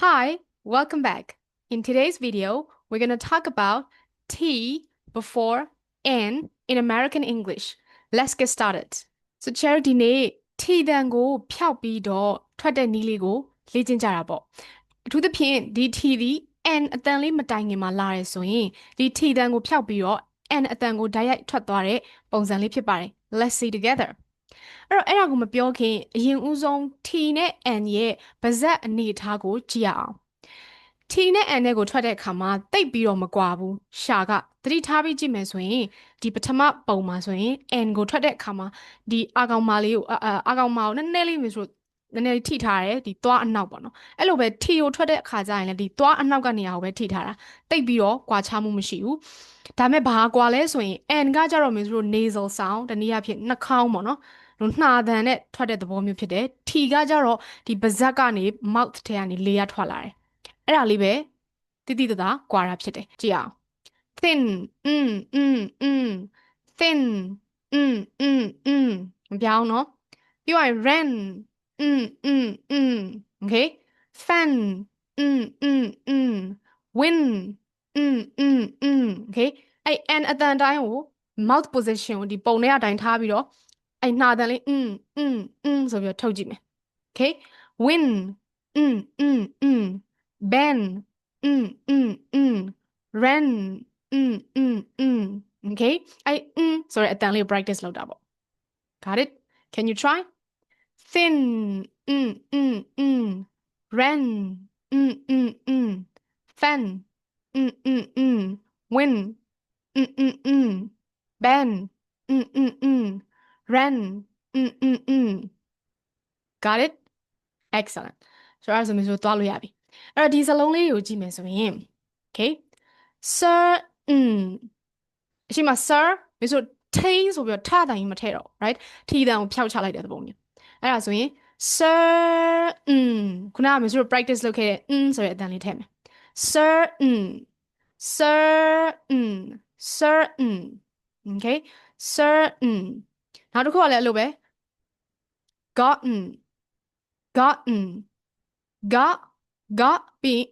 Hi, welcome back. In today's video, we're going to talk about T before N in American English. Let's get started. So Charity နေ့ T တန်ကိုဖျောက်ပြီးတော့ထွက်တဲ့နည်းလေးကိုလေ့ကျင့်ကြတာပေါ့။အထူးသဖြင့်ဒီ T သည် N အတန်လေးမတိုင်ခင်မှာလာရဲဆိုရင်ဒီ T တန်ကိုဖျောက်ပြီးတော့ N အတန်ကိုဓာတ်ရိုက်ထွက်သွားတဲ့ပုံစံလေးဖြစ်ပါတယ်။ Let's see together. အဲ့ဒါကိုမပြောခင်အရင်ဦးဆုံး T နဲ့ N ရဲ့ပါးစပ်အနေအထားကိုကြည့်ရအောင် T နဲ့ N နဲ့ကိုထွက်တဲ့အခါမှာတိတ်ပြီးတော့မကွာဘူးရှာကသတိထားပြီးကြည့်မယ်ဆိုရင်ဒီပထမပုံမှာဆိုရင် N ကိုထွက်တဲ့အခါမှာဒီအာကောင်မလေးကိုအာကောင်မကိုနည်းနည်းလေးမျိုးဆိုနည်းနည်းထိထားတယ်ဒီသွားအနောက်ပေါ့နော်အဲ့လိုပဲ T ကိုထွက်တဲ့အခါကျရင်လည်းဒီသွားအနောက်ကနေရာကိုပဲထိထားတာတိတ်ပြီးတော့ကွာခြားမှုမရှိဘူးဒါမဲ့ဘာကွာလဲဆိုရင် N ကကြတော့မျိုးဆို nasal sound တနည်းအားဖြင့်နှာခေါင်းပေါ့နော်နှာသံနဲ့ထွက်တဲ့သဘောမျိုးဖြစ်တယ် T ကကြတော့ဒီပါးစပ်ကနေ mouth ထဲကနေလေရထွက်လာတယ်အဲ့ဒါလေးပဲတိတိတသာကွာတာဖြစ်တယ်ကြည့်အောင် thin thin မပြောင်းနော်ပြီးရင် ran okay fan win okay အဲ့ n အတန်တိုင်းကို mouth position ကိုဒီပုံထဲအတိုင်းထားပြီးတော့အဲ့နှာတန်လေးဆိုပြီးတော့ထုတ်ကြည့်မယ် okay win ban ran okay အဲ့ဆိုရအတန်လေး practice လုပ်တာပေါ့ got it can you try thin ran fan win ban ran got it excellent ဆိုတော့ဆိုမျိုးသွားလို့ရပြီအဲ့တော့ဒီစလုံးလေးကိုကြည့်မယ်ဆိုရင် okay sir အရှိမ sir မျိုးဆို tay ဆိုပြီးတော့ထတိုင်မထဲတော့ right ထီတန်ကိုဖျောက်ချလိုက်တဲ့သဘောမျိုးအဲ့ဒါဆိုရင် sir ခုနကမျိုးဆို practice လုပ်ခဲ့တဲ့ဆိုတဲ့အတန်လေးထည့်မယ် sir sir sir okay sir နောက်တစ်ခုကလည်းအဲ့လိုပဲ gotten got ပြီး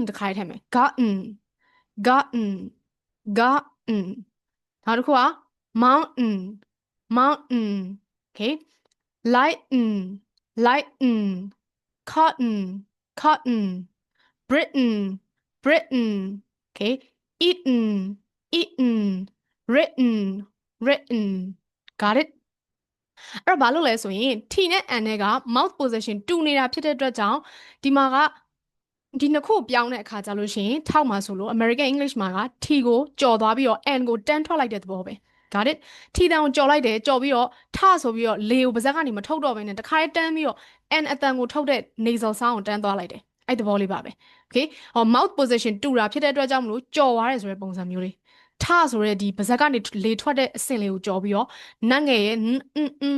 တခါထည့်မယ် gottenနောက်တစ်ခုက mountain okay lighten cotton Britain okay eaten written got it အဲ့တော့ဘာလို့လဲဆိုရင် T နဲ့ N နဲ့က mouth position တူနေတာဖြစ်တဲ့အတွက်ကြောင့်ဒီမှာကဒီနှစ်ခုပြောင်းတဲ့အခါကျလို့ရှိရင်ထောက်မှာဆိုလို့ American English မှာက T ကိုကြော်သွားပြီးတော့ N ကိုတန်းထွက်လိုက်တဲ့သဘောပဲ got it T တန်ကိုကြော်လိုက်တယ်ကြော်ပြီးတော့ထဆိုပြီးတော့လေကိုပါးစပ်ကနေမထုတ်တော့ဘဲနဲ့တခါတည်းတန်းပြီးတော့ N အတန်ကိုထုတ်တဲ့ nasal sound ကိုတန်းသွားလိုက်တယ်အဲ့သဘောလေးပါပဲ okay mouth position တူတာဖြစ်တဲ့အတွက်ကြောင့်မလို့ကြော်သွားတယ်ဆိုတဲ့ပုံစံမျိုးလေးထဆိုတဲ့ဒီပါးစပ်ကနေလေထွက်တဲ့အဆင့်လေးကိုကြော်ပြီးတော့နတ်ငယ်ရဲ့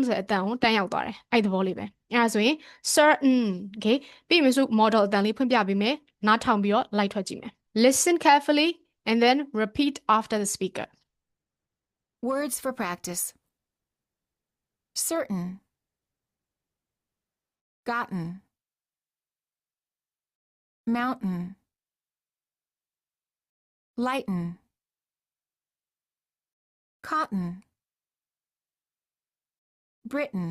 ဆိုတဲ့အတန်ကိုတန်းရောက်သွားတယ်အဲ့သဘောလေးပဲအဲ့ဒါဆိုရင် certain okay ပြီးရင်ဆို model အတန်လေးဖွင့်ပြပေးမယ်နားထောင်ပြီးတော့လိုက်ထွက်ကြည့်မယ် listen carefully and then repeat after the speaker Words for practice. Certain. Gotten. Mountain. Lighten. Cotton. Britain.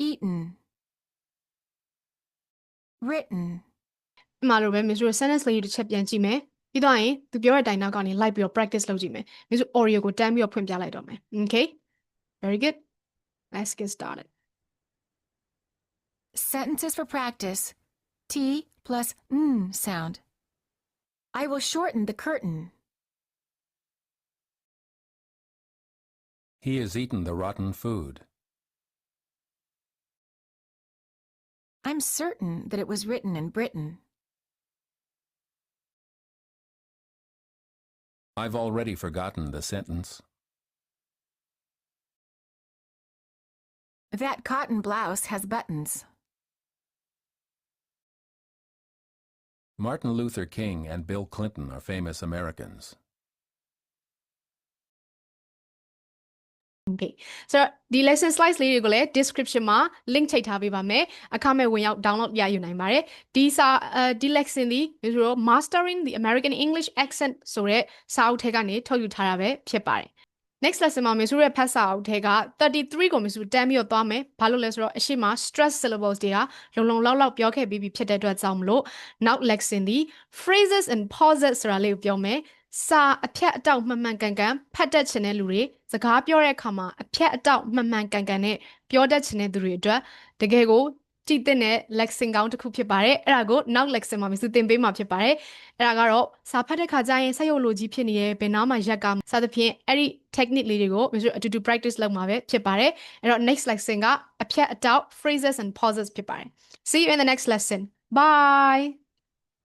Eaten. Written. ဒီမှာလိုပဲမျိုးဆို sentence လေးတစ်ချက်ပြန်ကြည့်မယ်ပြီးတော့ရင်သူပြောတဲ့အတိုင်းနောက်ကနေလိုက်ပြီးတော့ practice လုပ်ကြည့်မယ်မျိုးဆို audio ကိုတန်းပြီးတော့ဖွင့်ပြလိုက်တော့မယ် okay very good let's get started Sentences for practice. T plus N sound. I will shorten the curtain. He has eaten the rotten food. I'm certain that it was written in Britain. I've already forgotten the sentence. That cotton blouse has buttons. Martin Luther King and Bill Clinton are famous Americans. Okay ဆိုတော့ဒီ lesson slides လေးတွေကိုလည်း description မှာ link ချိန်ထားပေးပါမယ်အခမဲ့ဝင်ရောက် download ရယူနိုင်ပါတယ်ဒီ lesson ဒီဆိုတော့ mastering the American English accent ဆိုတဲ့စာအုပ်ထဲကနေထုတ်ယူထားတာပဲဖြစ်ပါတယ် next lesson မှာမေစုရဲ့ဖတ်စာအုပ်ထဲက33ကိုမေစုတန်းပြီးတော့သွားမယ်ဘာလို့လဲဆိုတော့အရှိမ stress syllables တွေကလုံလောက်ပြောခဲ့ပြီးဖြစ်တဲ့အတွက်ကြောင့်မလို့နောက် lesson ဒီ phrases and pauses ဆိုတာလေးကိုပြောမယ်စာအဖြတ်အတောက်မှန်မှန်ကန်ကန်ဖတ်တတ်ချင်တဲ့လူတွေစကားပြောတဲ့အခါမှာအဖြတ်အတောက်မှန်မှန်ကန်ကန်နဲ့ပြောတတ်ချင်တဲ့သူတွေအတွက်တကယ်ကိုကြည့်တဲ့ lesson ကောင်းတစ်ခုဖြစ်ပါတယ်အဲ့ဒါကိုနောက် lesson မှာမျိုးသင်ပေးမှာဖြစ်ပါတယ်အဲ့ဒါကတော့စာဖတ်တဲ့ခါကျရင်ဆက်ရုပ်လိုကြီးဖြစ်နေရဲ့ဘယ်နားမှာရက်ကစသဖြင့်အဲ့ဒီ technique လေးတွေကိုမျိုးအတူတူ practice လုပ်မှာပဲဖြစ်ပါတယ်အဲ့တော့ next lesson ကအဖြတ်အတောက် phrases and pauses ဖြစ်ပါတယ် see you in the next lesson bye